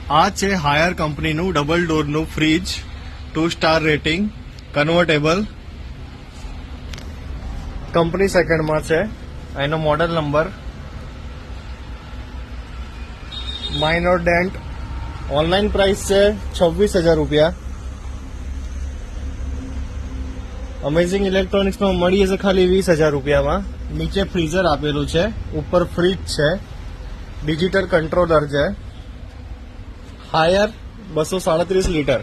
આ છે હાયર કંપનીનું ડબલ ડોરનું fridge, 2 star rating, convertible, company સેકન્ડમાં છે. એનો model number, minor dent. Online price છે 26,000 રૂપિયા. અમેઝિંગ ઇલેક્ટ્રોનિક્સમાં મળી જશે ખાલી 20,000 રૂપિયામાં. નીચે ફ્રીઝર આપેલું છે, ઉપર ફ્રીજ છે, ડિજિટલ કંટ્રોલર છે. Higher 237 litre.